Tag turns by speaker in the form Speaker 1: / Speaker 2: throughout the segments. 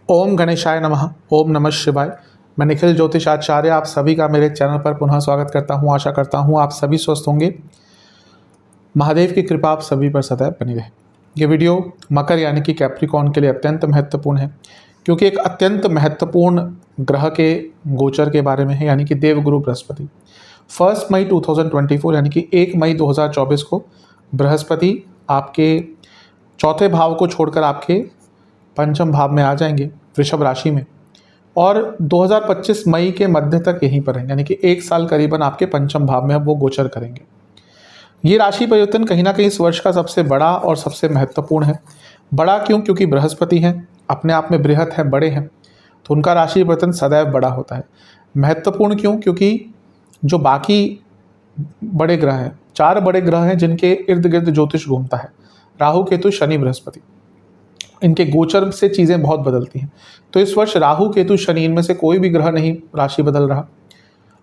Speaker 1: ओम गणेशाय नमः। ओम नमः शिवाय। मैं निखिल ज्योतिषाचार्य आप सभी का मेरे चैनल पर पुनः स्वागत करता हूं। आशा करता हूं आप सभी स्वस्थ होंगे। महादेव की कृपा आप सभी पर सदैव बनी रहे। ये वीडियो मकर यानी कि कैप्रिकॉर्न के लिए अत्यंत महत्वपूर्ण है, क्योंकि एक अत्यंत महत्वपूर्ण ग्रह के गोचर के बारे में है, यानी कि देवगुरु बृहस्पति। 1 मई 2024 यानी कि 1 मई 2024 को बृहस्पति आपके चौथे भाव को छोड़कर आपके पंचम भाव में आ जाएंगे, वृषभ राशि में, और 2025 मई के मध्य तक यहीं पर हैं, यानी कि 1 साल करीबन आपके पंचम भाव में वो गोचर करेंगे। ये राशि परिवर्तन कहीं ना कहीं इस वर्ष का सबसे बड़ा और सबसे महत्वपूर्ण है। बड़ा क्यों? क्योंकि बृहस्पति हैं, अपने आप में बृहत है, बड़े हैं, तो उनका राशि परिवर्तन सदैव बड़ा होता है। महत्वपूर्ण क्यों? क्योंकि जो बाकी बड़े ग्रह हैं, 4 बड़े ग्रह हैं जिनके इर्द गिर्द ज्योतिष घूमता है, राहु, केतु, शनि, बृहस्पति। इनके गोचर से चीज़ें बहुत बदलती हैं। तो इस वर्ष राहु, केतु, शनि, इनमें से कोई भी ग्रह नहीं राशि बदल रहा।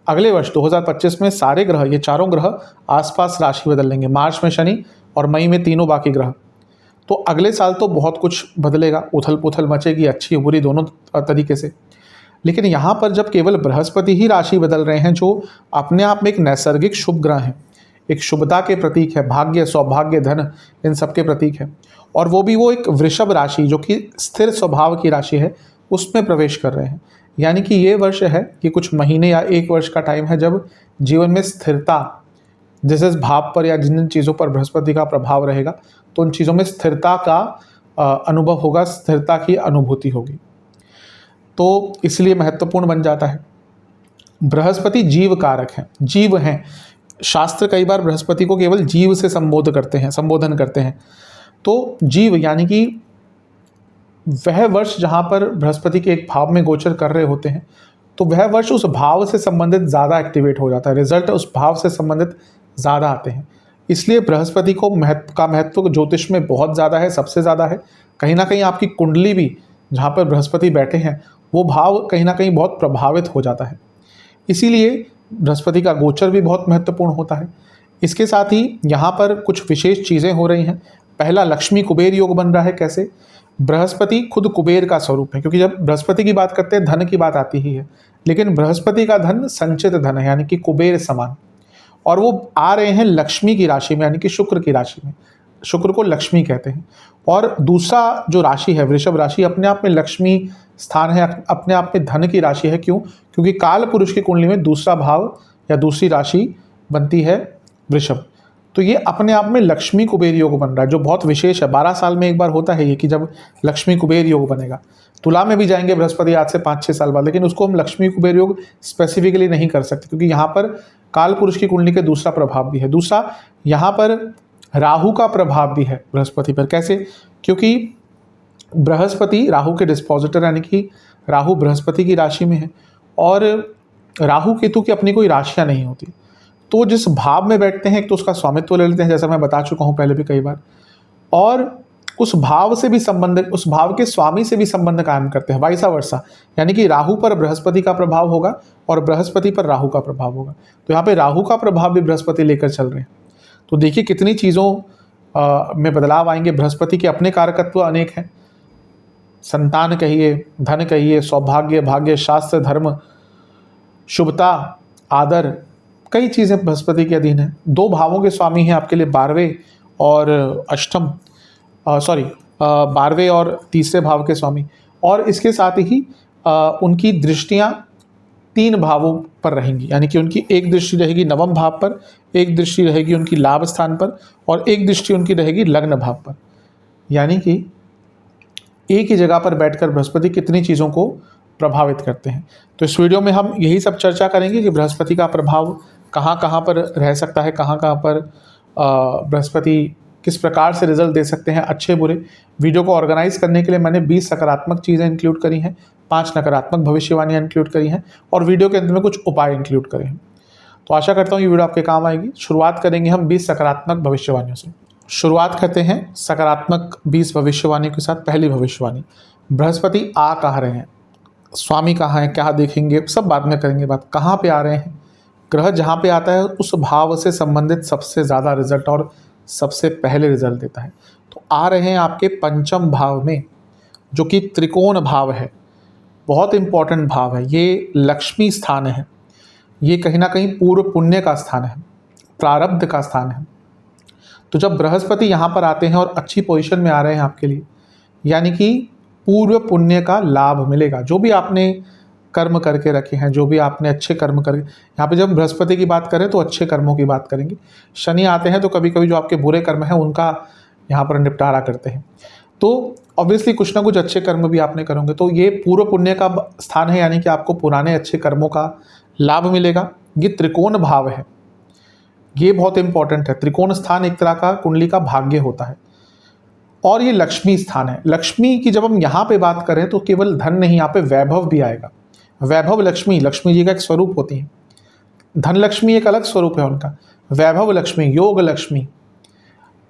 Speaker 1: अगले वर्ष 2025 में सारे ग्रह, ये चारों ग्रह आसपास राशि बदल लेंगे। मार्च में शनि और मई में तीनों बाकी ग्रह। तो अगले साल तो बहुत कुछ बदलेगा, उथल पुथल मचेगी, अच्छी बुरी दोनों तरीके से। लेकिन यहाँ पर जब केवल बृहस्पति ही राशि बदल रहे हैं, जो अपने आप में एक नैसर्गिक शुभ ग्रह है, एक शुभता के प्रतीक है, भाग्य, सौभाग्य, धन, इन सब के प्रतीक है, और वो भी वो एक वृषभ राशि जो कि स्थिर स्वभाव की राशि है, उसमें प्रवेश कर रहे हैं। यानी कि ये वर्ष है कि कुछ महीने या 1 वर्ष का टाइम है जब जीवन में स्थिरता, जिस जिस भाव पर या जिन जिन चीज़ों पर बृहस्पति का प्रभाव रहेगा, तो उन चीज़ों में स्थिरता का अनुभव होगा, स्थिरता की अनुभूति होगी। तो इसलिए महत्वपूर्ण बन जाता है। बृहस्पति जीव कारक हैं, जीव हैं। शास्त्र कई बार बृहस्पति को केवल जीव से संबोधन करते हैं। तो जीव यानी कि वह वर्ष जहाँ पर बृहस्पति के एक भाव में गोचर कर रहे होते हैं, तो वह वर्ष उस भाव से संबंधित ज़्यादा एक्टिवेट हो जाता है, रिजल्ट उस भाव से संबंधित ज़्यादा आते हैं। इसलिए बृहस्पति को महत्व ज्योतिष में बहुत ज़्यादा है, सबसे ज़्यादा है। कहीं ना कहीं आपकी कुंडली भी जहाँ पर बृहस्पति बैठे हैं, वो भाव कहीं ना कहीं बहुत प्रभावित हो जाता है। इसीलिए बृहस्पति का गोचर भी बहुत महत्वपूर्ण होता है। इसके साथ ही यहाँ पर कुछ विशेष चीज़ें हो रही हैं। पहला, लक्ष्मी कुबेर योग बन रहा है। कैसे? बृहस्पति खुद कुबेर का स्वरूप है, क्योंकि जब बृहस्पति की बात करते हैं धन की बात आती ही है, लेकिन बृहस्पति का धन संचित धन है, यानी कि कुबेर समान, और वो आ रहे हैं लक्ष्मी की राशि में, यानी कि शुक्र की राशि में। शुक्र को लक्ष्मी कहते हैं। और दूसरा जो राशि है वृषभ राशि, अपने आप में लक्ष्मी स्थान है, अपने आप में धन की राशि है। क्यों? क्योंकि काल पुरुष की कुंडली में दूसरा भाव या दूसरी राशि बनती है वृषभ। तो ये अपने आप में लक्ष्मी कुबेर योग बन रहा है, जो बहुत विशेष है। 12 साल में एक बार होता है ये कि जब लक्ष्मी कुबेर योग बनेगा। तुला में भी जाएंगे बृहस्पति आज से 5-6 साल बाद, लेकिन उसको हम लक्ष्मी कुबेर योग स्पेसिफिकली नहीं कर सकते, क्योंकि यहाँ पर काल पुरुष की कुंडली के दूसरा प्रभाव भी है। दूसरा, यहाँ पर राहु का प्रभाव भी है बृहस्पति पर। कैसे? क्योंकि बृहस्पति राहु के डिस्पोजिटर, यानी कि राहु बृहस्पति की राशि में है, और राहु केतु की अपनी कोई राशियाँ नहीं होती। तो जिस भाव में बैठते हैं, एक तो उसका स्वामित्व ले लेते हैं, जैसा मैं बता चुका हूँ पहले भी कई बार, और उस भाव से भी संबंधित, उस भाव के स्वामी से भी संबंध कायम करते हैं, वाइसा वर्षा। यानी कि राहु पर बृहस्पति का प्रभाव होगा और बृहस्पति पर राहु का प्रभाव होगा। तो यहाँ पे राहु का प्रभाव भी बृहस्पति लेकर चल रहे हैं। तो देखिए कितनी चीज़ों में बदलाव आएंगे। बृहस्पति के अपने कारकत्व अनेक हैं, संतान कहिए, धन कहिए, सौभाग्य, भाग्य, शास्त्र, धर्म, शुभता, आदर, कई चीज़ें बृहस्पति के अधीन हैं। 2 भावों के स्वामी हैं आपके लिए, 12वें और 12वें और तीसरे भाव के स्वामी। और इसके साथ ही उनकी दृष्टियाँ 3 भावों पर रहेंगी, यानी कि उनकी एक दृष्टि रहेगी नवम भाव पर, एक दृष्टि रहेगी उनकी लाभ स्थान पर, और एक दृष्टि उनकी रहेगी लग्न भाव पर। यानी कि एक ही जगह पर बैठकर बृहस्पति कितनी चीज़ों को प्रभावित करते हैं। तो इस वीडियो में हम यही सब चर्चा करेंगे कि बृहस्पति का प्रभाव कहाँ कहाँ पर रह सकता है, कहाँ कहाँ पर बृहस्पति किस प्रकार से रिजल्ट दे सकते हैं, अच्छे बुरे। वीडियो को ऑर्गेनाइज करने के लिए मैंने 20 सकारात्मक चीज़ें इंक्लूड करी हैं, 5 नकारात्मक भविष्यवाणियाँ इंक्लूड करी हैं, और वीडियो के अंत में कुछ उपाय इंक्लूड करे हैं। तो आशा करता हूँ ये वीडियो आपके काम आएगी। शुरुआत करेंगे हम 20 सकारात्मक भविष्यवाणियों से। शुरुआत करते हैं सकारात्मक 20 भविष्यवाणी के साथ। पहली भविष्यवाणी, बृहस्पति आ कहाँ रहे हैं, स्वामी कहाँ हैं, क्या देखेंगे, सब बाद में करेंगे बात। कहाँ पे आ रहे हैं? ग्रह जहाँ पे आता है उस भाव से संबंधित सबसे ज़्यादा रिजल्ट और सबसे पहले रिजल्ट देता है। तो आ रहे हैं आपके पंचम भाव में, जो कि त्रिकोण भाव है, बहुत इंपॉर्टेंट भाव है। ये लक्ष्मी स्थान है, ये कहीं ना कहीं पूर्व पुण्य का स्थान है, प्रारब्ध का स्थान है। तो जब बृहस्पति यहाँ पर आते हैं और अच्छी पोजीशन में आ रहे हैं आपके लिए, यानी कि पूर्व पुण्य का लाभ मिलेगा। जो भी आपने कर्म करके रखे हैं, जो भी आपने अच्छे कर्म करके, यहाँ पे जब बृहस्पति की बात करें तो अच्छे कर्मों की बात करेंगे। शनि आते हैं तो कभी कभी जो आपके बुरे कर्म हैं उनका यहाँ पर निपटारा करते हैं। तो ऑब्वियसली कुछ ना कुछ अच्छे कर्म भी आपने करोगे। तो ये पूर्व पुण्य का स्थान है, यानी कि आपको पुराने अच्छे कर्मों का लाभ मिलेगा। ये त्रिकोण भाव है, ये बहुत इंपॉर्टेंट है। त्रिकोण स्थान एक तरह का कुंडली का भाग्य होता है। और ये लक्ष्मी स्थान है। लक्ष्मी की जब हम यहाँ पे बात करें तो केवल धन नहीं, यहाँ पे वैभव भी आएगा। वैभव लक्ष्मी, लक्ष्मी जी का एक स्वरूप होती है। धन लक्ष्मी एक अलग स्वरूप है उनका, वैभव लक्ष्मी, योग लक्ष्मी।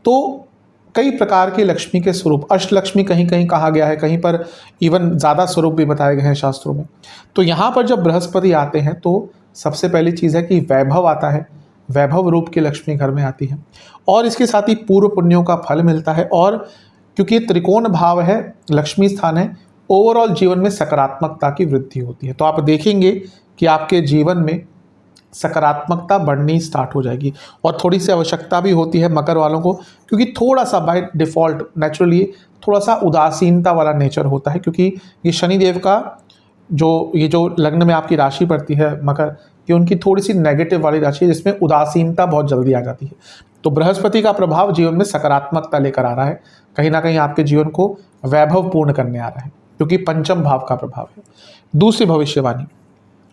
Speaker 1: तो कई प्रकार के लक्ष्मी के स्वरूप, अष्ट लक्ष्मी कहीं कहीं कहा गया है, कहीं पर इवन ज़्यादा स्वरूप भी बताए गए हैं शास्त्रों में। तो यहाँ पर जब बृहस्पति आते हैं तो सबसे पहली चीज़ है कि वैभव आता है, वैभव रूप की लक्ष्मी घर में आती है, और इसके साथ ही पूर्व पुण्यों का फल मिलता है। और क्योंकि ये त्रिकोण भाव है, लक्ष्मी स्थान है, ओवरऑल जीवन में सकारात्मकता की वृद्धि होती है। तो आप देखेंगे कि आपके जीवन में सकारात्मकता बढ़नी स्टार्ट हो जाएगी। और थोड़ी सी आवश्यकता भी होती है मकर वालों को, क्योंकि थोड़ा सा बाय डिफ़ॉल्ट नेचुरली थोड़ा सा उदासीनता वाला नेचर होता है, क्योंकि ये शनिदेव का जो लग्न में आपकी राशि पड़ती है मकर, ये उनकी थोड़ी सी नेगेटिव वाली राशि है, जिसमें उदासीनता बहुत जल्दी आ जाती है। तो बृहस्पति का प्रभाव जीवन में सकारात्मकता लेकर आ रहा है, कहीं ना कहीं आपके जीवन को वैभवपूर्ण करने आ रहा है, क्योंकि पंचम भाव का प्रभाव है। दूसरी भविष्यवाणी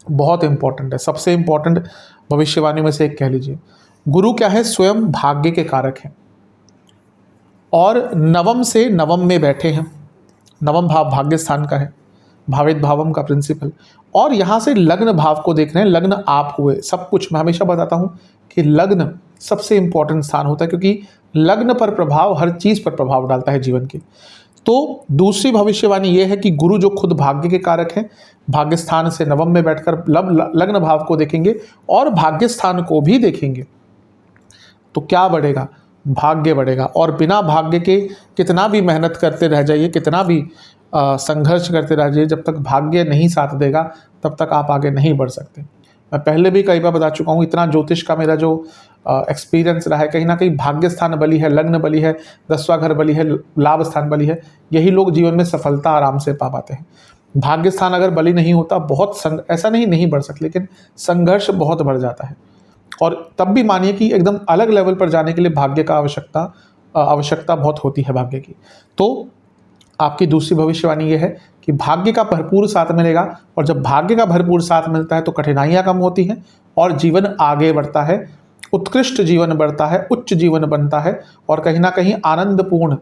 Speaker 1: बहुत इंपॉर्टेंट है, सबसे इंपॉर्टेंट भविष्यवाणी में से एक कह लीजिए। गुरु क्या है? स्वयं भाग्य के कारक हैं, और नवम से नवम में बैठे हैं। नवम भाव भाग्य स्थान का है, भावित भावम का प्रिंसिपल। और यहाँ से लग्न भाव को देख रहे हैं, लग्न आप हुए। सब कुछ मैं हमेशा बताता हूँ कि लग्न सबसे इंपॉर्टेंट स्थान होता है, क्योंकि लग्न पर प्रभाव हर चीज़ पर प्रभाव डालता है जीवन के। तो दूसरी भविष्यवाणी ये है कि गुरु जो खुद भाग्य के कारक हैं, भाग्य स्थान से नवम में बैठकर लग्न भाव को देखेंगे और भाग्य स्थान को भी देखेंगे, तो क्या बढ़ेगा? भाग्य बढ़ेगा। और बिना भाग्य के कितना भी मेहनत करते रह जाइए, कितना भी संघर्ष करते रह जाइए, जब तक भाग्य नहीं साथ देगा तब तक आप आगे नहीं बढ़ सकते। मैं पहले भी कई बार बता चुका हूँ, इतना ज्योतिष का मेरा जो एक्सपीरियंस रहा है, कहीं ना कहीं भाग्य स्थान बली है, लग्न बली है, 10वां घर बली है, लाभ स्थान बली है, यही लोग जीवन में सफलता आराम से पा पाते हैं। भाग्य स्थान अगर बली नहीं होता, बहुत ऐसा नहीं बढ़ सकते, लेकिन संघर्ष बहुत बढ़ जाता है। और तब भी मानिए कि एकदम अलग लेवल पर जाने के लिए भाग्य का आवश्यकता बहुत होती है भाग्य की। तो आपकी दूसरी भविष्यवाणी ये है कि भाग्य का भरपूर साथ मिलेगा, और जब भाग्य का भरपूर साथ मिलता है तो कठिनाइयाँ कम होती हैं और जीवन आगे बढ़ता है, उत्कृष्ट जीवन बढ़ता है, उच्च जीवन बनता है, और कहीं ना कहीं आनंदपूर्ण,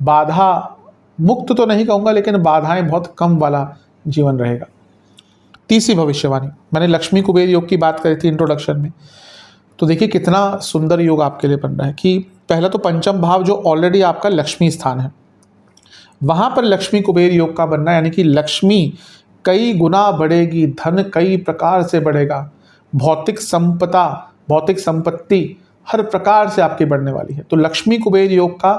Speaker 1: बाधा मुक्त तो नहीं कहूँगा, लेकिन बाधाएं बहुत कम वाला जीवन रहेगा। तीसरी भविष्यवाणी, मैंने लक्ष्मी कुबेर योग की बात करी थी इंट्रोडक्शन में, तो देखिए कितना सुंदर योग आपके लिए बन रहा है कि पहला तो पंचम भाव जो ऑलरेडी आपका लक्ष्मी स्थान है, वहाँ पर लक्ष्मी कुबेर योग का बनना, यानी कि लक्ष्मी कई गुना बढ़ेगी, धन कई प्रकार से बढ़ेगा, भौतिक संपत्ति हर प्रकार से आपकी बढ़ने वाली है। तो लक्ष्मी कुबेर योग का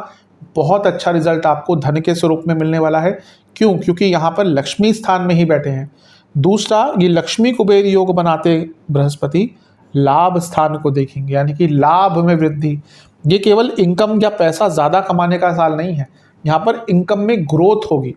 Speaker 1: बहुत अच्छा रिजल्ट आपको धन के स्वरूप में मिलने वाला है। क्यों? क्योंकि यहाँ पर लक्ष्मी स्थान में ही बैठे हैं। दूसरा, ये लक्ष्मी कुबेर योग बनाते बृहस्पति लाभ स्थान को देखेंगे, यानी कि लाभ में वृद्धि। ये केवल इनकम या पैसा ज़्यादा कमाने का साल नहीं है, यहाँ पर इनकम में ग्रोथ होगी।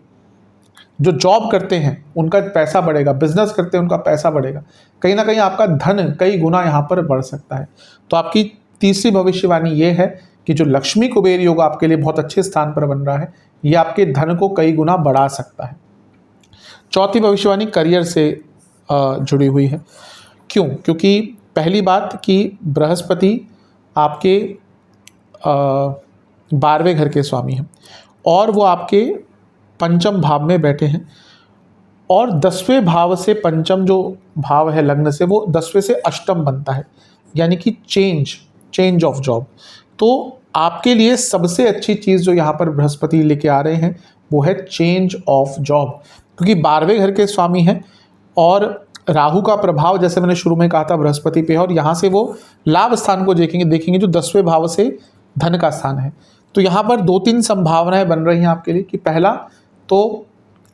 Speaker 1: जो जॉब करते हैं उनका पैसा बढ़ेगा, बिजनेस करते हैं उनका पैसा बढ़ेगा, कहीं ना कहीं आपका धन कई गुना यहाँ पर बढ़ सकता है। तो आपकी तीसरी भविष्यवाणी ये है कि जो लक्ष्मी कुबेर योग आपके लिए बहुत अच्छे स्थान पर बन रहा है, ये आपके धन को कई गुना बढ़ा सकता है। चौथी भविष्यवाणी करियर से जुड़ी हुई है। क्यों? क्योंकि पहली बात कि बृहस्पति आपके 12वें घर के स्वामी हैं, और वो आपके पंचम भाव में बैठे हैं, और 10वें भाव से पंचम जो भाव है लग्न से, वो 10वें से अष्टम बनता है, यानी कि चेंज ऑफ जॉब। तो आपके लिए सबसे अच्छी चीज़ जो यहाँ पर बृहस्पति लेके आ रहे हैं वो है चेंज ऑफ जॉब, क्योंकि 12वें घर के स्वामी हैं, और राहु का प्रभाव जैसे मैंने शुरू में कहा था बृहस्पति पे है, और यहाँ से वो लाभ स्थान को देखेंगे जो 10वें भाव से धन का स्थान है। तो यहाँ पर 2-3 संभावनाएं बन रही हैं आपके लिए कि पहला, तो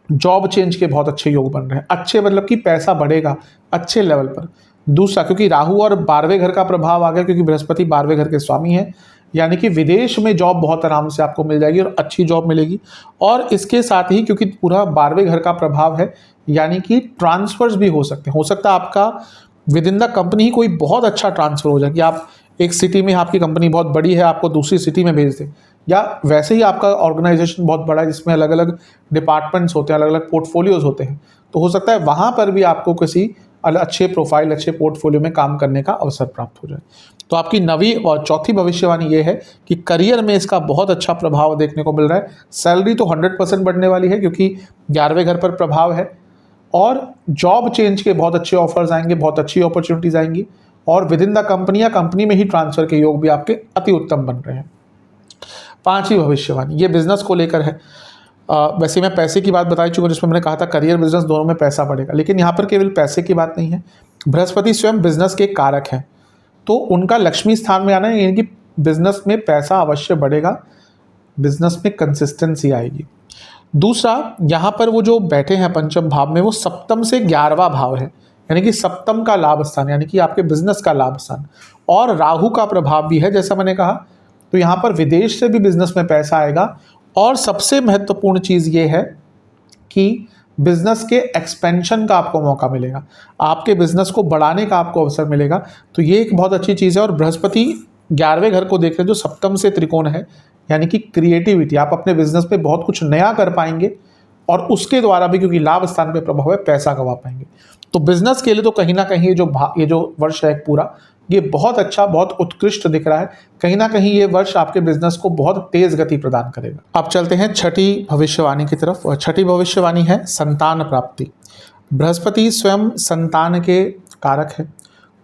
Speaker 1: जॉब चेंज के बहुत अच्छे योग बन रहे हैं, अच्छे मतलब कि पैसा बढ़ेगा अच्छे लेवल पर। दूसरा, क्योंकि राहु और 12वें घर का प्रभाव आ गया, क्योंकि बृहस्पति 12वें घर के स्वामी है, यानी कि विदेश में जॉब बहुत आराम से आपको मिल जाएगी और अच्छी जॉब मिलेगी। और इसके साथ ही क्योंकि पूरा 12वें घर का प्रभाव है, यानी कि ट्रांसफर्स भी हो सकते हैं। हो सकता है आपका विद इन द कंपनी ही कोई बहुत अच्छा ट्रांसफर हो जाए कि आप एक सिटी में, आपकी कंपनी बहुत बड़ी है, आपको दूसरी सिटी में भेज दें, या वैसे ही आपका ऑर्गेनाइजेशन बहुत बड़ा है जिसमें अलग अलग डिपार्टमेंट्स होते हैं, अलग अलग पोर्टफोलियोज होते हैं, तो हो सकता है वहाँ पर भी आपको किसी अच्छे प्रोफाइल, अच्छे पोर्टफोलियो में काम करने का अवसर प्राप्त हो जाए। तो आपकी 9वीं और चौथी भविष्यवाणी ये है कि करियर में इसका बहुत अच्छा प्रभाव देखने को मिल रहा है। सैलरी तो 100% बढ़ने वाली है क्योंकि 11वें घर पर प्रभाव है, और जॉब चेंज के बहुत अच्छे ऑफर्स आएंगे, बहुत अच्छी अपॉर्चुनिटीज आएंगी, और विद इन द कंपनी या कंपनी में ही ट्रांसफर के योग भी आपके अति उत्तम बन रहे हैं। 5वीं भविष्यवाणी ये बिजनेस को लेकर है। वैसे मैं पैसे की बात बता चुका, जिसमें मैंने कहा था करियर बिजनेस दोनों में पैसा बढ़ेगा, लेकिन यहाँ पर केवल पैसे की बात नहीं है। बृहस्पति स्वयं बिजनेस के कारक हैं, तो उनका लक्ष्मी स्थान में आना है, यानी कि बिजनेस में पैसा अवश्य बढ़ेगा, बिजनेस में कंसिस्टेंसी आएगी। दूसरा, यहाँ पर वो जो बैठे हैं पंचम भाव में, वो सप्तम से 11वां भाव है, यानी कि सप्तम का लाभ स्थान, यानी कि आपके बिजनेस का लाभ स्थान, और राहु का प्रभाव भी है जैसा मैंने कहा। तो यहाँ पर विदेश से भी बिजनेस में पैसा आएगा, और सबसे महत्वपूर्ण चीज़ ये है कि बिजनेस के एक्सपेंशन का आपको मौका मिलेगा, आपके बिजनेस को बढ़ाने का आपको अवसर मिलेगा। तो ये एक बहुत अच्छी चीज़ है। और बृहस्पति 11वें घर को देख रहे हैं जो सप्तम से त्रिकोण है, यानी कि क्रिएटिविटी, आप अपने बिजनेस में बहुत कुछ नया कर पाएंगे, और उसके द्वारा भी क्योंकि लाभ स्थान पे प्रभाव है पैसा कमा पाएंगे। तो बिजनेस के लिए तो कहीं ना कहीं ये जो वर्ष है पूरा, ये बहुत अच्छा, बहुत उत्कृष्ट दिख रहा है। कहीं ना कहीं ये वर्ष आपके बिजनेस को बहुत तेज गति प्रदान करेगा। अब चलते हैं छठी भविष्यवाणी की तरफ, और छठी भविष्यवाणी है संतान प्राप्ति। बृहस्पति स्वयं संतान के कारक है,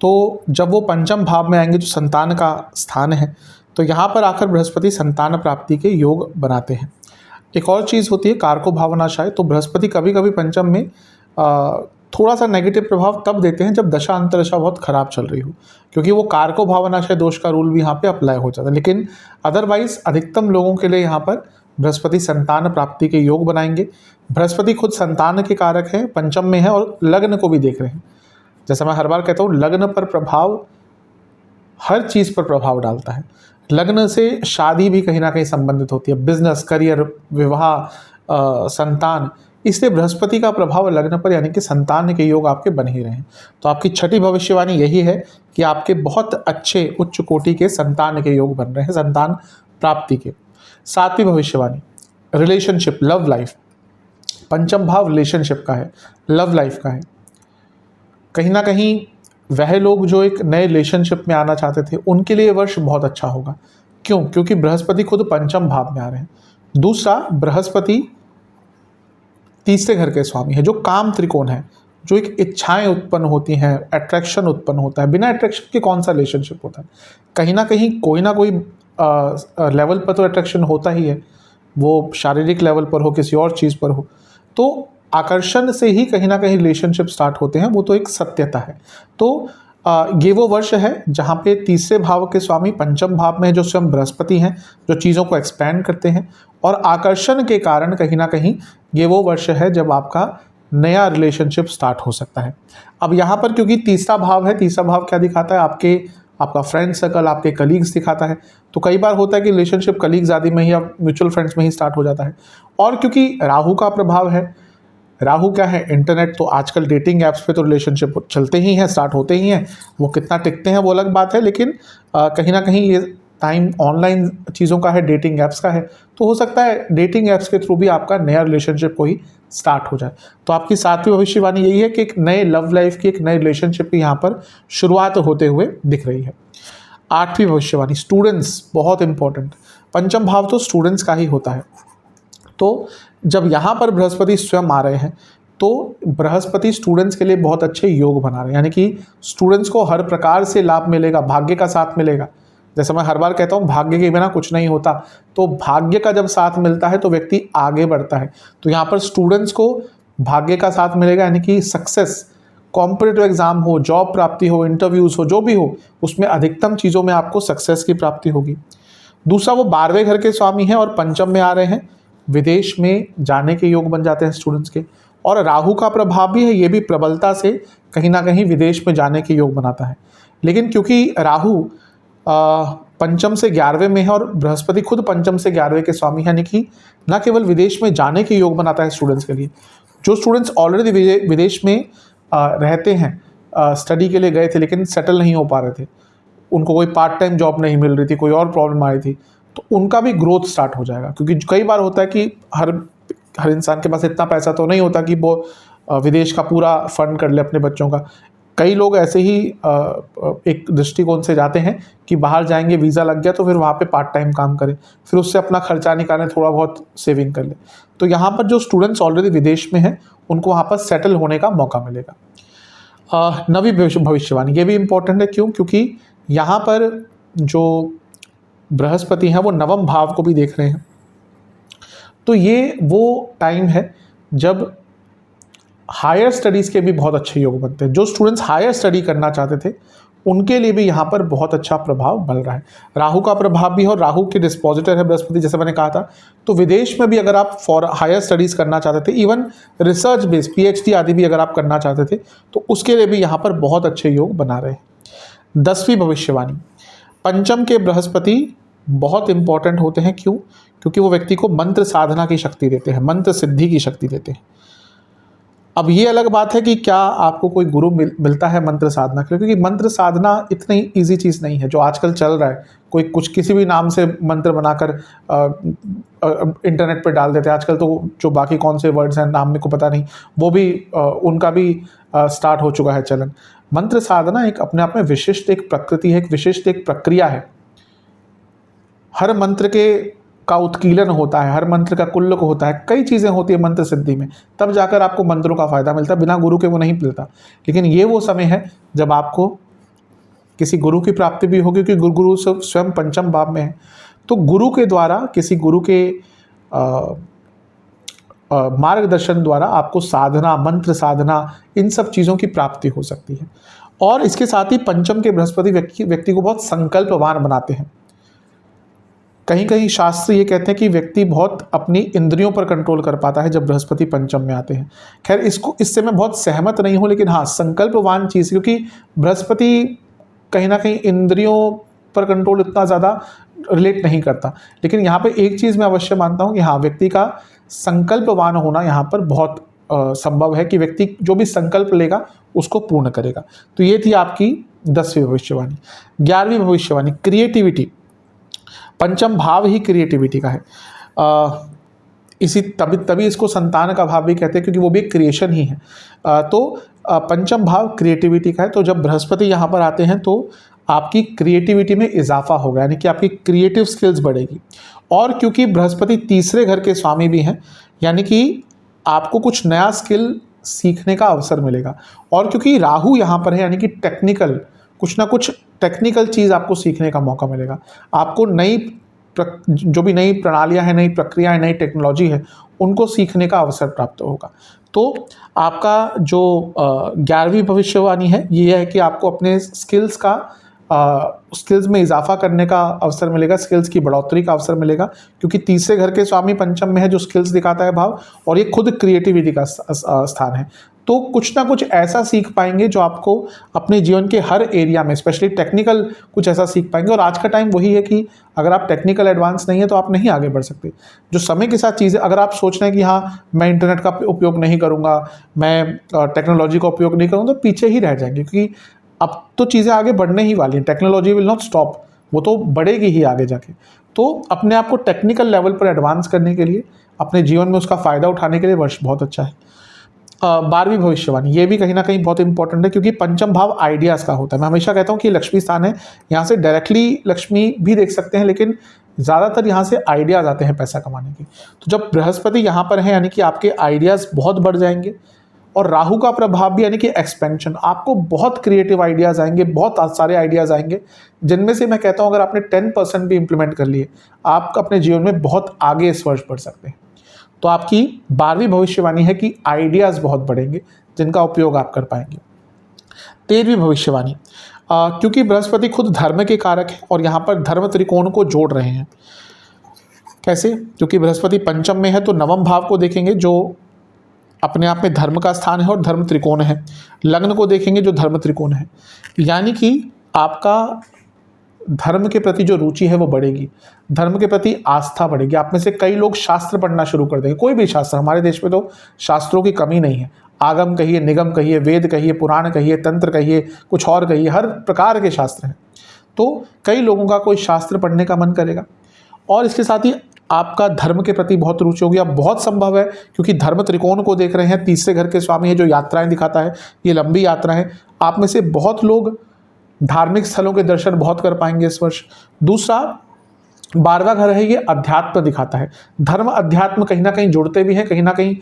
Speaker 1: तो जब वो पंचम भाव में आएंगे जो संतान का स्थान है, तो यहाँ पर आकर बृहस्पति संतान प्राप्ति के योग बनाते हैं। एक और चीज़ होती है कारको भावनाशाय, तो बृहस्पति कभी कभी पंचम में थोड़ा सा नेगेटिव प्रभाव तब देते हैं जब दशा अंतरदशा बहुत खराब चल रही हो, क्योंकि वो कारको भावनाशय दोष का रूल भी यहाँ पे अप्लाई हो जाता है। लेकिन अदरवाइज अधिकतम लोगों के लिए यहाँ पर बृहस्पति संतान प्राप्ति के योग बनाएंगे। बृहस्पति खुद संतान के कारक हैं, पंचम में है, और लग्न को भी देख रहे हैं। जैसा मैं हर बार कहता हूँ, लग्न पर प्रभाव हर चीज़ पर प्रभाव डालता है। लग्न से शादी भी कहीं ना कहीं संबंधित होती है, बिजनेस, करियर, विवाह, संतान, इसलिए बृहस्पति का प्रभाव लग्न पर, यानी कि संतान के योग आपके बन ही रहे हैं। तो आपकी छठी भविष्यवाणी यही है कि आपके बहुत अच्छे उच्च कोटि के संतान के योग बन रहे हैं, संतान प्राप्ति के। 7वीं भविष्यवाणी रिलेशनशिप, लव लाइफ। पंचम भाव रिलेशनशिप का है, लव लाइफ का है। कहीं ना कहीं वह लोग जो एक नए रिलेशनशिप में आना चाहते थे, उनके लिए वर्ष बहुत अच्छा होगा। क्यों? क्योंकि बृहस्पति खुद पंचम भाव में आ रहे हैं। दूसरा, बृहस्पति तीसरे घर के स्वामी है, जो काम त्रिकोण है, जो एक इच्छाएं उत्पन्न होती हैं, अट्रैक्शन उत्पन्न होता है। बिना अट्रैक्शन के कौन सा रिलेशनशिप होता है? कहीं ना कहीं कोई ना कोई लेवल पर तो अट्रैक्शन होता ही है, वो शारीरिक लेवल पर हो, किसी और चीज़ पर हो, तो आकर्षण से ही कहीं ना कहीं रिलेशनशिप स्टार्ट होते हैं, वो तो एक सत्यता है। तो ये वो वर्ष है जहाँ पे तीसरे भाव के स्वामी पंचम भाव में है, जो स्वयं बृहस्पति हैं, जो चीज़ों को एक्सपैंड करते हैं, और आकर्षण के कारण कहीं ना कहीं ये वो वर्ष है जब आपका नया रिलेशनशिप स्टार्ट हो सकता है। अब यहाँ पर क्योंकि तीसरा भाव है, तीसरा भाव क्या दिखाता है? आपका फ्रेंड सर्कल, आपके कलीग्स दिखाता है। तो कई बार होता है कि रिलेशनशिप कलीग्स आदि में ही या म्यूचुअल फ्रेंड्स में ही स्टार्ट हो जाता है। और क्योंकि राहु का प्रभाव है, राहु क्या है? इंटरनेट। तो आजकल डेटिंग ऐप्स पे तो रिलेशनशिप चलते ही हैं, स्टार्ट होते ही हैं। वो कितना टिकते हैं वो अलग बात है, लेकिन कहीं ना कहीं ये टाइम ऑनलाइन चीज़ों का है, डेटिंग ऐप्स का है। तो हो सकता है डेटिंग ऐप्स के थ्रू भी आपका नया रिलेशनशिप को ही स्टार्ट हो जाए। तो आपकी 7वीं भविष्यवाणी यही है कि एक नए लव लाइफ की, एक नए रिलेशनशिप की यहाँ पर शुरुआत होते हुए दिख रही है। 8वीं भविष्यवाणी स्टूडेंट्स, बहुत इंपॉर्टेंट। पंचम भाव तो स्टूडेंट्स का ही होता है। तो जब यहाँ पर बृहस्पति स्वयं आ रहे हैं, तो बृहस्पति स्टूडेंट्स के लिए बहुत अच्छे योग बना रहे हैं, यानी कि स्टूडेंट्स को हर प्रकार से लाभ मिलेगा, भाग्य का साथ मिलेगा। जैसे मैं हर बार कहता हूँ, भाग्य के बिना कुछ नहीं होता। तो भाग्य का जब साथ मिलता है तो व्यक्ति आगे बढ़ता है। तो यहाँ पर स्टूडेंट्स को भाग्य का साथ मिलेगा, यानी कि सक्सेस, कॉम्पिटिटिव एग्जाम हो, जॉब प्राप्ति हो, इंटरव्यूज़ हो, जो भी हो, उसमें अधिकतम चीज़ों में आपको सक्सेस की प्राप्ति होगी। दूसरा, वो 12वें घर के स्वामी हैं और पंचम में आ रहे हैं, विदेश में जाने के योग बन जाते हैं स्टूडेंट्स के। और राहु का प्रभाव भी है, ये भी प्रबलता से कहीं ना कहीं विदेश में जाने के योग बनाता है। लेकिन क्योंकि राहु पंचम से 11वें में है और बृहस्पति खुद पंचम से 11वें के स्वामी, यानी कि न केवल विदेश में जाने के योग बनाता है स्टूडेंट्स के लिए। जो स्टूडेंट्स ऑलरेडी विदेश में रहते हैं, स्टडी के लिए गए थे लेकिन सेटल नहीं हो पा रहे थे, उनको कोई पार्ट टाइम जॉब नहीं मिल रही थी, कोई और प्रॉब्लम आ रही थी, तो उनका भी ग्रोथ स्टार्ट हो जाएगा। क्योंकि कई बार होता है कि हर इंसान के पास इतना पैसा तो नहीं होता कि वो विदेश का पूरा फंड कर ले अपने बच्चों का। कई लोग ऐसे ही एक दृष्टिकोण से जाते हैं कि बाहर जाएंगे, वीज़ा लग गया तो फिर वहाँ पे पार्ट टाइम काम करें, फिर उससे अपना खर्चा निकालें, थोड़ा बहुत सेविंग कर लें। तो यहाँ पर जो स्टूडेंट्स ऑलरेडी विदेश में हैं उनको वहाँ पर सेटल होने का मौका मिलेगा। नवी भविष्यवाणी, ये भी इम्पोर्टेंट है। क्यों? क्योंकि यहाँ पर जो बृहस्पति हैं वो नवम भाव को भी देख रहे हैं। तो ये वो टाइम है जब हायर स्टडीज़ के भी बहुत अच्छे योग बनते हैं। जो स्टूडेंट्स हायर स्टडी करना चाहते थे उनके लिए भी यहाँ पर बहुत अच्छा प्रभाव बन रहा है। राहु का प्रभाव भी है और राहु के डिस्पोजिटर है बृहस्पति, जैसे मैंने कहा था। तो विदेश में भी अगर आप फॉर हायर स्टडीज़ करना चाहते थे, इवन रिसर्च बेस्ड PhD आदि भी अगर आप करना चाहते थे, तो उसके लिए भी यहाँ पर बहुत अच्छे योग बना रहे हैं। 10वीं भविष्यवाणी, पंचम के बृहस्पति बहुत इंपॉर्टेंट होते हैं। क्यों? क्योंकि वो व्यक्ति को मंत्र साधना की शक्ति देते हैं, मंत्र सिद्धि की शक्ति देते हैं। अब ये अलग बात है कि क्या आपको कोई गुरु मिलता है मंत्र साधना के लिए, क्योंकि मंत्र साधना इतनी ईजी चीज़ नहीं है जो आजकल चल रहा है। कोई कुछ किसी भी नाम से मंत्र बनाकर इंटरनेट पे डाल देते हैं। आजकल तो जो बाकी कौन से वर्ड्स हैं नाम मेरे को पता नहीं, वो भी उनका भी स्टार्ट हो चुका है चलन। मंत्र साधना एक अपने आप में विशिष्ट एक प्रकृति है, एक विशिष्ट एक प्रक्रिया है। हर मंत्र का उत्कीलन होता है, हर मंत्र का कुल्लक होता है, कई चीज़ें होती है मंत्र सिद्धि में, तब जाकर आपको मंत्रों का फायदा मिलता है। बिना गुरु के वो नहीं मिलता। लेकिन ये वो समय है जब आपको किसी गुरु की प्राप्ति भी होगी, क्योंकि गुरु स्वयं पंचम भाव में है। तो गुरु के द्वारा, किसी गुरु के मार्गदर्शन द्वारा आपको साधना, मंत्र साधना, इन सब चीज़ों की प्राप्ति हो सकती है। और इसके साथ ही पंचम के बृहस्पति व्यक्ति को बहुत संकल्पवान बनाते हैं। कहीं कहीं शास्त्र ये कहते हैं कि व्यक्ति बहुत अपनी इंद्रियों पर कंट्रोल कर पाता है जब बृहस्पति पंचम में आते हैं। खैर, इससे मैं बहुत सहमत नहीं हूँ, लेकिन हाँ, संकल्पवान चीज़, क्योंकि बृहस्पति कहीं ना कहीं इंद्रियों पर कंट्रोल इतना ज़्यादा रिलेट नहीं करता। लेकिन यहाँ पे एक चीज़ मैं अवश्य मानता हूँ कि हाँ, व्यक्ति का संकल्पवान होना यहाँ पर बहुत संभव है कि व्यक्ति जो भी संकल्प लेगा उसको पूर्ण करेगा। तो ये थी आपकी 10वीं भविष्यवाणी। 11वीं भविष्यवाणी, क्रिएटिविटी। पंचम भाव ही क्रिएटिविटी का है। तभी इसको संतान का भाव भी कहते हैं, क्योंकि वो भी एक क्रिएशन ही है। तो पंचम भाव क्रिएटिविटी का है। तो जब बृहस्पति यहाँ पर आते हैं तो आपकी क्रिएटिविटी में इजाफा होगा, यानी कि आपकी क्रिएटिव स्किल्स बढ़ेगी। और क्योंकि बृहस्पति तीसरे घर के स्वामी भी हैं, यानी कि आपको कुछ नया स्किल सीखने का अवसर मिलेगा। और क्योंकि राहु यहाँ पर है, यानी कि टेक्निकल, कुछ ना कुछ टेक्निकल चीज़ आपको सीखने का मौका मिलेगा। आपको जो भी नई प्रणालियाँ हैं, नई प्रक्रियाएँ, नई टेक्नोलॉजी है, उनको सीखने का अवसर प्राप्त होगा। तो आपका जो 11वीं भविष्यवाणी है ये है कि आपको अपने स्किल्स में इजाफा करने का अवसर मिलेगा, स्किल्स की बढ़ोतरी का अवसर मिलेगा, क्योंकि तीसरे घर के स्वामी पंचम में है जो स्किल्स दिखाता है भाव, और ये खुद क्रिएटिविटी का स्थान है। तो कुछ ना कुछ ऐसा सीख पाएंगे जो आपको अपने जीवन के हर एरिया में, स्पेशली टेक्निकल, कुछ ऐसा सीख पाएंगे। और आज का टाइम वही है कि अगर आप टेक्निकल एडवांस नहीं है तो आप नहीं आगे बढ़ सकते। जो समय के साथ चीज़ें, अगर आप सोच रहे हैं कि हाँ मैं इंटरनेट का उपयोग नहीं करूँगा, मैं टेक्नोलॉजी का उपयोग नहीं करूँगा, तो पीछे ही रह जाएंगे। क्योंकि अब तो चीज़ें आगे बढ़ने ही वाली हैं, टेक्नोलॉजी विल नॉट स्टॉप, वो तो बढ़ेगी ही आगे जाके। तो अपने आप को टेक्निकल लेवल पर एडवांस करने के लिए, अपने जीवन में उसका फ़ायदा उठाने के लिए वर्ष बहुत अच्छा है। 12वीं भविष्यवाणी, ये भी कहीं ना कहीं बहुत इंपॉर्टेंट है, क्योंकि पंचम भाव आइडियाज़ का होता है। मैं हमेशा कहता हूँ कि लक्ष्मी स्थान है, यहाँ से डायरेक्टली लक्ष्मी भी देख सकते हैं, लेकिन ज़्यादातर यहाँ से आइडियाज़ आते हैं पैसा कमाने के। तो जब बृहस्पति यहाँ पर है, यानी कि आपके आइडियाज़ बहुत बढ़ जाएंगे। और राहु का प्रभाव भी, यानी कि एक्सपेंशन, आपको बहुत क्रिएटिव आइडियाज़ आएंगे, बहुत सारे आइडियाज़ आएंगे, जिनमें से मैं कहता हूँ अगर आपने 10% भी इम्प्लीमेंट कर लिए, आप अपने जीवन में बहुत आगे इस वर्ष बढ़ सकते हैं। तो आपकी 12वीं भविष्यवाणी है कि आइडियाज़ बहुत बढ़ेंगे जिनका उपयोग आप कर पाएंगे। 13वीं भविष्यवाणी, क्योंकि बृहस्पति खुद धर्म के कारक है और यहाँ पर धर्म त्रिकोण को जोड़ रहे हैं, कैसे? क्योंकि बृहस्पति पंचम में है तो नवम भाव को देखेंगे जो अपने आप में धर्म का स्थान है और धर्म त्रिकोण है। लग्न को देखेंगे जो धर्म त्रिकोण है, यानी कि आपका धर्म के प्रति जो रुचि है वो बढ़ेगी, धर्म के प्रति आस्था बढ़ेगी। आप में से कई लोग शास्त्र पढ़ना शुरू कर देंगे, कोई भी शास्त्र। हमारे देश में तो शास्त्रों की कमी नहीं है। आगम कहिए, निगम कहिए, वेद कहिए, पुराण कहिए, तंत्र कहिए, कुछ और कहिए, हर प्रकार के शास्त्र हैं। तो कई लोगों का कोई शास्त्र पढ़ने का मन करेगा और इसके साथ ही आपका धर्म के प्रति बहुत रुचि होगी। अब बहुत संभव है क्योंकि धर्म त्रिकोण को देख रहे हैं, तीसरे घर के स्वामी है जो यात्राएं दिखाता है, ये लंबी यात्रा है। आप में से बहुत लोग धार्मिक स्थलों के दर्शन बहुत कर पाएंगे इस वर्ष। दूसरा 12वां घर है, ये अध्यात्म दिखाता है। धर्म अध्यात्म कहीं ना कहीं जुड़ते भी हैं, कहीं ना कहीं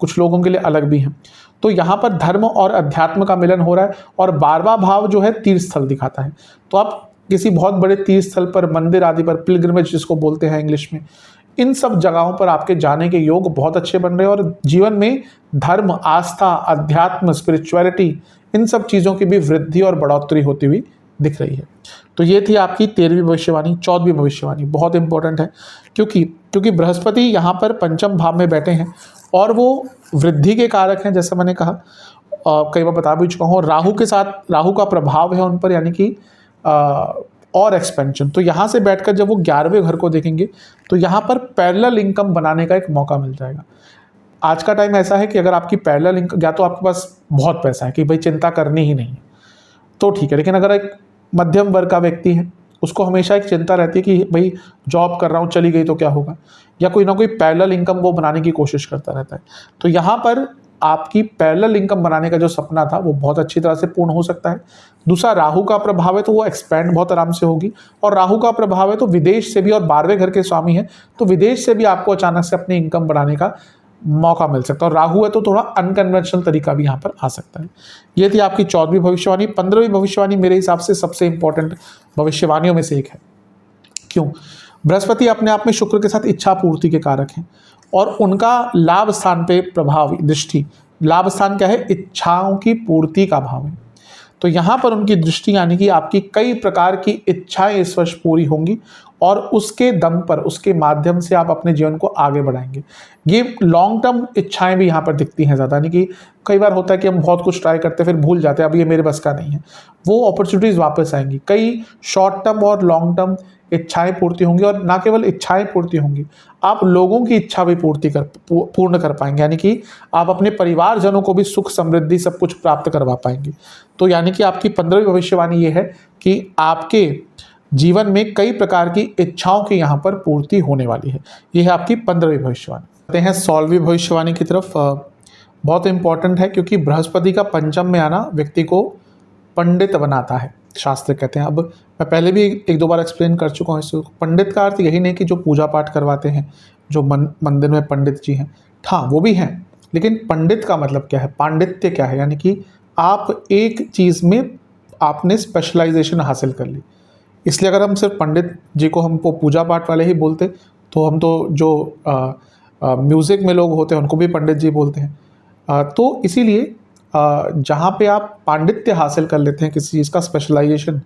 Speaker 1: कुछ लोगों के लिए अलग भी हैं। तो यहाँ पर धर्म और अध्यात्म का मिलन हो रहा है और 12वां भाव जो है तीर्थ स्थल दिखाता है। तो आप किसी बहुत बड़े तीर्थ स्थल पर, मंदिर आदि पर, पिलग्रिमेज जिसको बोलते हैं इंग्लिश में, इन सब जगहों पर आपके जाने के योग बहुत अच्छे बन रहे हैं और जीवन में धर्म, आस्था, अध्यात्म, स्पिरिचुअलिटी, इन सब चीज़ों की भी वृद्धि और बढ़ोतरी होती हुई दिख रही है। तो ये थी आपकी 13वीं भविष्यवाणी। 14वीं भविष्यवाणी बहुत इंपॉर्टेंट है क्योंकि बृहस्पति यहाँ पर पंचम भाव में बैठे हैं और वो वृद्धि के कारक हैं, जैसे मैंने कहा, कई बार बता भी चुका हूँ। राहु के साथ, राहु का प्रभाव है उन पर, यानी कि और एक्सपेंशन। तो यहाँ से बैठकर जब वो 11वें घर को देखेंगे तो यहाँ पर पैरेलल इनकम बनाने का एक मौका मिल जाएगा। आज का टाइम ऐसा है कि अगर आपकी पैरेलल इनकम, या तो आपके पास बहुत पैसा है कि भाई चिंता करनी ही नहीं है तो ठीक है, लेकिन अगर एक मध्यम वर्ग का व्यक्ति है, उसको हमेशा एक चिंता रहती है कि भाई जॉब कर रहा हूँ, चली गई तो क्या होगा, या कोई ना कोई पैरेलल इनकम वो बनाने की कोशिश करता रहता है। तो यहाँ पर आपकी पैरेलल इनकम बनाने का जो सपना था वो बहुत अच्छी तरह से पूर्ण हो सकता है। दूसरा, राहु का प्रभाव है तो वो एक्सपैंड बहुत आराम से होगी, और राहु का प्रभाव है तो विदेश से भी, और 12वें घर के स्वामी है तो विदेश से भी आपको अचानक से अपनी इनकम बढ़ाने का मौका मिल सकता है। और राहु है तो थोड़ा अनकन्वेंशनल तरीका भी यहाँ पर आ सकता है। ये थी आपकी 14वीं भविष्यवाणी। 15वीं भविष्यवाणी मेरे हिसाब से सबसे इंपॉर्टेंट भविष्यवाणियों में से एक है। क्यों? बृहस्पति अपने आप में शुक्र के साथ इच्छा पूर्ति के कारक हैं और उनका लाभ स्थान पे प्रभाव, दृष्टि, लाभ स्थान क्या है? इच्छाओं की पूर्ति का भाव है। तो यहाँ पर उनकी दृष्टि, यानी कि आपकी कई प्रकार की इच्छाएं इस वर्ष पूरी होंगी और उसके दम पर, उसके माध्यम से आप अपने जीवन को आगे बढ़ाएंगे। ये लॉन्ग टर्म इच्छाएं भी यहाँ पर दिखती हैं ज़्यादा, यानी कि कई बार होता है कि हम बहुत कुछ ट्राई करते हैं फिर भूल जाते हैं, अब ये मेरे बस का नहीं है, वो अपॉर्चुनिटीज़ वापस आएंगी। कई शॉर्ट टर्म और लॉन्ग टर्म इच्छाएं पूर्ति होंगी, और ना केवल इच्छाएं पूर्ति होंगी, आप लोगों की इच्छा भी पूर्ण कर पाएंगे, यानी कि आप अपने परिवारजनों को भी सुख समृद्धि सब कुछ प्राप्त करवा पाएंगे। तो यानी कि आपकी 15वीं भविष्यवाणी ये है कि आपके जीवन में कई प्रकार की इच्छाओं की यहाँ पर पूर्ति होने वाली है। यह है आपकी 15वीं भविष्यवाणी। आते हैं 16वीं भविष्यवाणी की तरफ। बहुत इंपॉर्टेंट है क्योंकि बृहस्पति का पंचम में आना व्यक्ति को पंडित बनाता है, शास्त्र कहते हैं। अब मैं पहले भी एक दो बार एक्सप्लेन कर चुका हूँ इसको। पंडित का अर्थ यही नहीं कि जो पूजा पाठ करवाते हैं, जो मंदिर में पंडित जी हैं, हाँ वो भी हैं, लेकिन पंडित का मतलब क्या है, पांडित्य क्या है, यानी कि आप एक चीज़ में आपने स्पेशलाइजेशन हासिल कर ली। इसलिए अगर हम सिर्फ पंडित जी को हमको पूजा पाठ वाले ही बोलते तो हम तो जो म्यूज़िक में लोग होते हैं उनको भी पंडित जी बोलते हैं। तो इसीलिए जहाँ पे आप पांडित्य हासिल कर लेते हैं किसी चीज़ का स्पेशलाइजेशन,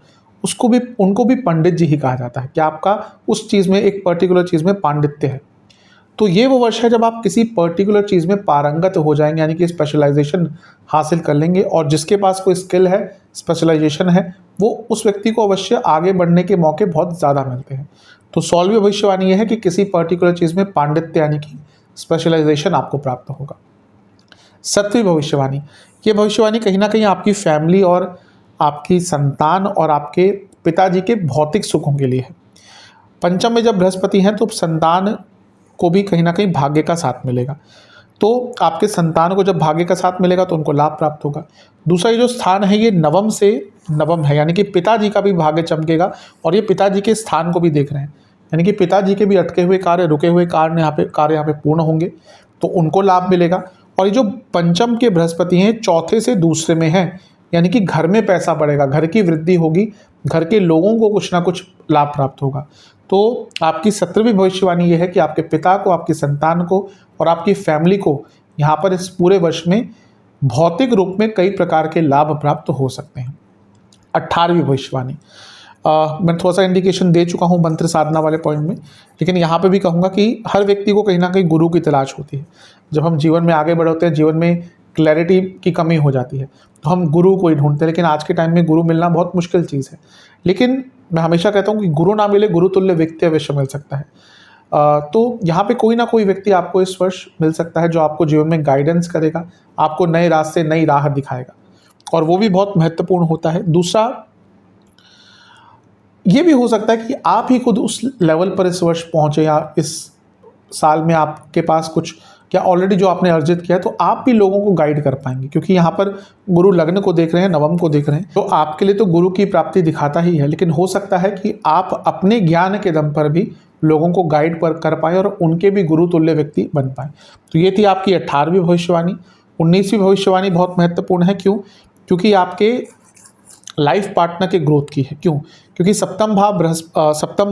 Speaker 1: उनको भी पंडित जी ही कहा जाता है कि आपका उस चीज़ में, एक पर्टिकुलर चीज़ में पांडित्य है। तो ये वो वर्ष है जब आप किसी पर्टिकुलर चीज़ में पारंगत हो जाएंगे, यानी कि स्पेशलाइजेशन हासिल कर लेंगे, और जिसके पास कोई स्किल है, स्पेशलाइजेशन है, वो उस व्यक्ति को अवश्य आगे बढ़ने के मौके बहुत ज़्यादा मिलते हैं। तो 16वीं भविष्यवाणी ये है कि किसी पर्टिकुलर चीज़ में पांडित्य यानी कि स्पेशलाइजेशन आपको प्राप्त होगा। 17वीं भविष्यवाणी, ये भविष्यवाणी कहीं ना कहीं आपकी फैमिली और आपकी संतान और आपके पिताजी के भौतिक सुखों के लिए है। पंचम में जब बृहस्पति हैं तो संतान को भी कहीं ना कहीं भाग्य का साथ मिलेगा। तो आपके संतान को जब भाग्य का साथ मिलेगा तो उनको लाभ प्राप्त होगा। दूसरा, ये जो स्थान है ये नवम से नवम है, यानी कि पिताजी का भी भाग्य चमकेगा, और ये पिताजी के स्थान को भी देख रहे हैं, यानी कि पिताजी के भी अटके हुए कार्य, रुके हुए कार्य यहाँ पे पूर्ण होंगे, तो उनको लाभ मिलेगा। और ये जो पंचम के बृहस्पति हैं, चौथे से दूसरे में हैं, यानी कि घर में पैसा बढ़ेगा, घर की वृद्धि होगी, घर के लोगों को कुछ ना कुछ लाभ प्राप्त होगा। तो आपकी 17वीं भविष्यवाणी ये है कि आपके पिता को, आपकी संतान को और आपकी फैमिली को यहाँ पर इस पूरे वर्ष में भौतिक रूप में कई प्रकार के लाभ प्राप्त हो सकते हैं। 18वीं भविष्यवाणी, मैं थोड़ा सा इंडिकेशन दे चुका हूँ मंत्र साधना वाले पॉइंट में, लेकिन यहाँ पे भी कहूँगा कि हर व्यक्ति को कहीं ना कहीं गुरु की तलाश होती है। जब हम जीवन में आगे बढ़ते हैं, जीवन में क्लैरिटी की कमी हो जाती है, तो हम गुरु को ही ढूंढते हैं। लेकिन आज के टाइम में गुरु मिलना बहुत मुश्किल चीज़ है। लेकिन मैं हमेशा कहता हूँ कि गुरु ना मिले, गुरु तुल्य व्यक्ति अवश्य मिल सकता है। तो यहाँ पे कोई ना कोई व्यक्ति आपको इस वर्ष मिल सकता है जो आपको जीवन में गाइडेंस करेगा, आपको नए रास्ते, नई राह दिखाएगा, और वो भी बहुत महत्वपूर्ण होता है। दूसरा ये भी हो सकता है कि आप ही खुद उस लेवल पर इस वर्ष पहुँचे, या इस साल में आपके पास कुछ क्या ऑलरेडी जो आपने अर्जित किया है, तो आप भी लोगों को गाइड कर पाएंगे। क्योंकि यहाँ पर गुरु लग्न को देख रहे हैं, नवम को देख रहे हैं, तो आपके लिए तो गुरु की प्राप्ति दिखाता ही है, लेकिन हो सकता है कि आप अपने ज्ञान के दम पर भी लोगों को गाइड कर पाए और उनके भी गुरु तुल्य व्यक्ति बन पाए। तो ये थी आपकी 18वीं भविष्यवाणी। 19वीं भविष्यवाणी बहुत महत्वपूर्ण है। क्यों? क्योंकि आपके लाइफ पार्टनर के ग्रोथ की है। क्यों? क्योंकि सप्तम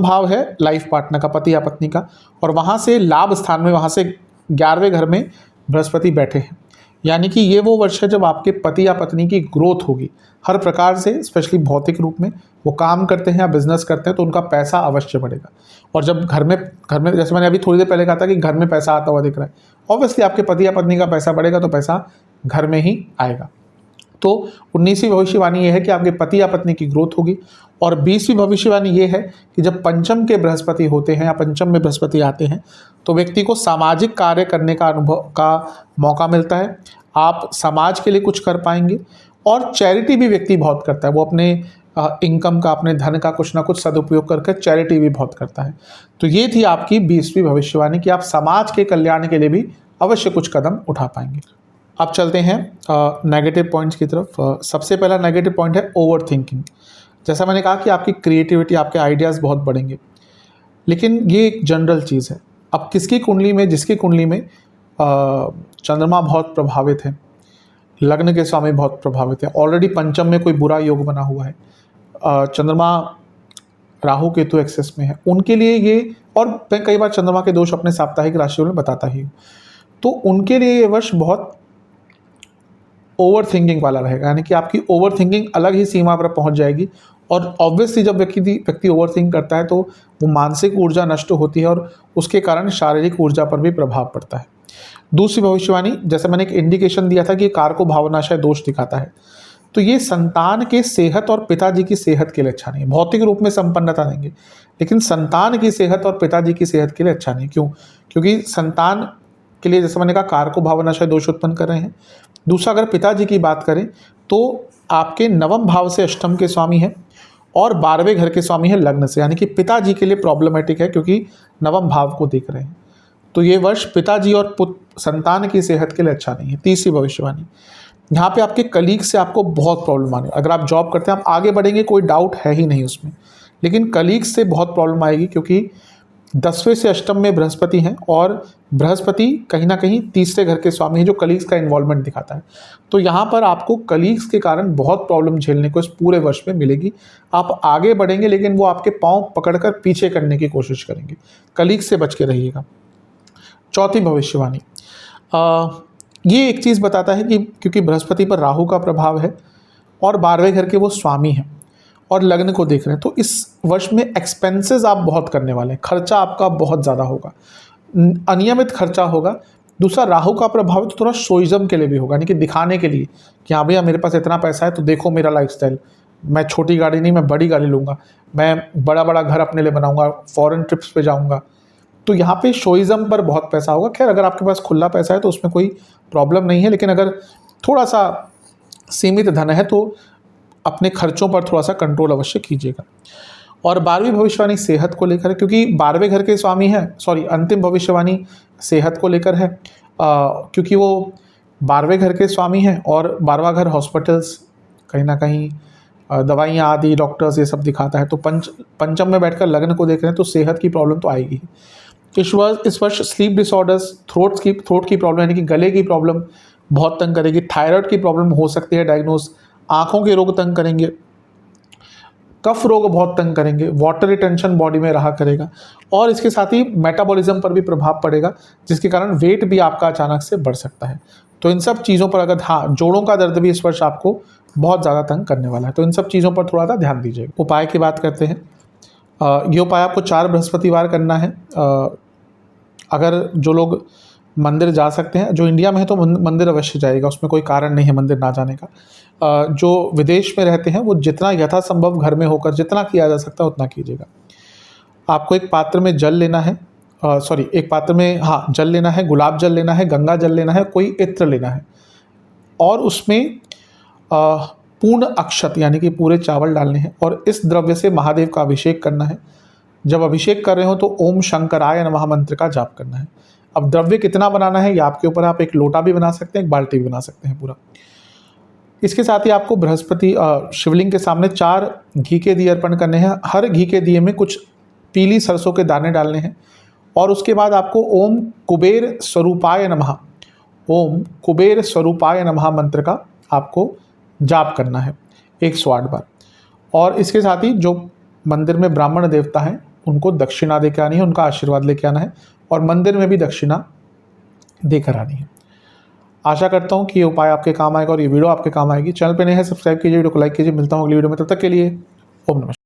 Speaker 1: भाव है लाइफ पार्टनर का, पति या पत्नी का, और वहाँ से लाभ स्थान में, वहाँ से 11वें घर में बृहस्पति बैठे हैं। यानी कि ये वो वर्ष है जब आपके पति या पत्नी की ग्रोथ होगी हर प्रकार से, स्पेशली भौतिक रूप में। वो काम करते हैं या बिजनेस करते हैं तो उनका पैसा अवश्य बढ़ेगा। और जब घर में जैसे मैंने अभी थोड़ी देर पहले कहा था कि घर में पैसा आता हुआ दिख रहा है, ऑब्वियसली आपके पति या पत्नी का पैसा बढ़ेगा तो पैसा घर में ही आएगा। तो 19वीं भविष्यवाणी ये है कि आपके पति या पत्नी की ग्रोथ होगी। और 20वीं भविष्यवाणी ये है कि जब पंचम के बृहस्पति होते हैं या पंचम में बृहस्पति आते हैं तो व्यक्ति को सामाजिक कार्य करने का अनुभव का मौका मिलता है। आप समाज के लिए कुछ कर पाएंगे, और चैरिटी भी व्यक्ति बहुत करता है। वो अपने इनकम का, अपने धन का कुछ ना कुछ सदुपयोग करके चैरिटी भी बहुत करता है। तो ये थी आपकी 20वीं भविष्यवाणी कि आप समाज के कल्याण के लिए भी अवश्य कुछ कदम उठा पाएंगे। अब चलते हैं नेगेटिव पॉइंट्स की तरफ। सबसे पहला नेगेटिव पॉइंट है ओवर थिंकिंग। जैसा मैंने कहा कि आपकी क्रिएटिविटी, आपके आइडियाज़ बहुत बढ़ेंगे, लेकिन ये एक जनरल चीज़ है। अब जिसकी कुंडली में चंद्रमा बहुत प्रभावित है, लग्न के स्वामी बहुत प्रभावित है, ऑलरेडी पंचम में कोई बुरा योग बना हुआ है, चंद्रमा राहु केतु एक्सेस में है, उनके लिए ये, और मैं कई बार चंद्रमा के दोष अपने साप्ताहिक राशियों में बताता ही हूँ, तो उनके लिए ये वर्ष बहुत ओवर थिंकिंग वाला रहेगा। यानी कि आपकी ओवर थिंकिंग अलग ही सीमा पर पहुंच जाएगी, और ऑब्वियसली जब व्यक्ति ओवर थिंक करता है तो वो मानसिक ऊर्जा नष्ट होती है और उसके कारण शारीरिक ऊर्जा पर भी प्रभाव पड़ता है। दूसरी भविष्यवाणी, जैसे मैंने एक इंडिकेशन दिया था कि कारको भावनाशय दोष दिखाता है, तो ये संतान के सेहत और पिताजी की सेहत के लिए अच्छा नहीं है। भौतिक रूप में संपन्नता देंगे, लेकिन संतान की सेहत और पिताजी की सेहत के लिए अच्छा नहीं। क्यों? क्योंकि संतान के लिए, जैसे मैंने कहा, कारको भावनाशय दोष उत्पन्न कर रहे हैं। दूसरा, अगर पिताजी की बात करें तो आपके नवम भाव से अष्टम के स्वामी हैं और 12वें घर के स्वामी है लग्न से, यानी कि पिताजी के लिए प्रॉब्लमेटिक है क्योंकि नवम भाव को देख रहे हैं। तो ये वर्ष पिताजी और संतान की सेहत के लिए अच्छा नहीं है। तीसरी भविष्यवाणी, यहाँ पे आपके कलीग से आपको बहुत प्रॉब्लम आने, अगर आप जॉब करते हैं आप आगे बढ़ेंगे, कोई डाउट है ही नहीं उसमें, लेकिन कलीग्स से बहुत प्रॉब्लम आएगी क्योंकि 10वें से अष्टम में बृहस्पति हैं, और बृहस्पति कहीं ना कहीं तीसरे घर के स्वामी हैं जो कलीग्स का इन्वॉल्वमेंट दिखाता है। तो यहाँ पर आपको कलीग्स के कारण बहुत प्रॉब्लम झेलने को इस पूरे वर्ष में मिलेगी। आप आगे बढ़ेंगे लेकिन वो आपके पाँव पकड़कर पीछे करने की कोशिश करेंगे, कलीग्स से बच के रहिएगा। चौथी भविष्यवाणी, ये एक चीज़ बताता है कि क्योंकि बृहस्पति पर राहु का प्रभाव है और 12वें घर के वो स्वामी हैं और लग्न को देख रहे हैं, तो इस वर्ष में एक्सपेंसेस आप बहुत करने वाले हैं, खर्चा आपका बहुत ज़्यादा होगा, अनियमित खर्चा होगा। दूसरा, राहु का प्रभाव तो थोड़ा शोइज्म के लिए भी होगा, यानी कि दिखाने के लिए कि हाँ भैया मेरे पास इतना पैसा है तो देखो मेरा लाइफस्टाइल, मैं छोटी गाड़ी नहीं, मैं बड़ी गाड़ी लूँगा, मैं बड़ा बड़ा घर अपने लिए बनाऊँगा, फॉरेन ट्रिप्स पे जाऊँगा। तो यहाँ पे शोइज्म पर बहुत पैसा होगा। खैर, अगर आपके पास खुला पैसा है तो उसमें कोई प्रॉब्लम नहीं है, लेकिन अगर थोड़ा सा सीमित धन है तो अपने खर्चों पर थोड़ा सा कंट्रोल अवश्य कीजिएगा। और 12वीं भविष्यवाणी सेहत को लेकर है, क्योंकि 12वें घर के स्वामी हैं, अंतिम भविष्यवाणी सेहत को लेकर है, क्योंकि वो 12वें घर के स्वामी हैं और 12वां घर हॉस्पिटल्स, कहीं ना कहीं दवाइयाँ आदि, डॉक्टर्स, ये सब दिखाता है। तो पंचम में बैठकर लग्न को देख रहे हैं तो सेहत की प्रॉब्लम तो आएगी। इस वर्ष स्लीप डिसऑर्डर्स, थ्रोट की प्रॉब्लम, यानी कि गले की प्रॉब्लम बहुत तंग करेगी। थायराइड की प्रॉब्लम हो सकती है डायग्नोज, आँखों के रोग तंग करेंगे, कफ रोग बहुत तंग करेंगे, वाटर रिटेंशन बॉडी में रहा करेगा, और इसके साथ ही मेटाबॉलिज्म पर भी प्रभाव पड़ेगा, जिसके कारण वेट भी आपका अचानक से बढ़ सकता है। तो इन सब चीज़ों पर अगर, हाँ, जोड़ों का दर्द भी इस वर्ष आपको बहुत ज़्यादा तंग करने वाला है। तो इन सब चीज़ों पर थोड़ा सा ध्यान दीजिएगा। उपाय की बात करते हैं। ये उपाय आपको 4 बृहस्पतिवार करना है। अगर जो लोग मंदिर जा सकते हैं, जो इंडिया में है तो मंदिर अवश्य जाइएगा, उसमें कोई कारण नहीं है मंदिर ना जाने का। जो विदेश में रहते हैं वो जितना यथासंभव घर में होकर जितना किया जा सकता है उतना कीजिएगा। आपको एक पात्र में जल लेना है, एक पात्र में जल लेना है, गुलाब जल लेना है, गंगा जल लेना है, कोई इत्र लेना है और उसमें पूर्ण अक्षत यानी कि पूरे चावल डालने हैं और इस द्रव्य से महादेव का अभिषेक करना है। जब अभिषेक कर रहे हो तो ओम शंकराय नमः मंत्र का जाप करना है। अब द्रव्य कितना बनाना है ये आपके ऊपर, आप एक लोटा भी बना सकते हैं, एक बाल्टी भी बना सकते हैं पूरा। इसके साथ ही आपको बृहस्पति शिवलिंग के सामने 4 घी के दिए अर्पण करने हैं। हर घी के दिए में कुछ पीली सरसों के दाने डालने हैं और उसके बाद आपको ओम कुबेर स्वरूपाय नमः, ओम कुबेर स्वरूपाय नमः मंत्र का आपको जाप करना है 108 बार। और इसके साथ ही जो मंदिर में ब्राह्मण देवता हैं उनको दक्षिणा देकर आनी है, उनका आशीर्वाद लेके आना है और मंदिर में भी दक्षिणा देकर आनी है। आशा करता हूँ कि ये उपाय आपके काम आएगा और ये वीडियो आपके काम आएगी। चैनल पे नए हैं सब्सक्राइब कीजिए, वीडियो को लाइक कीजिए। मिलता हूँ अगली वीडियो में, तब तक के लिए ओम नमः।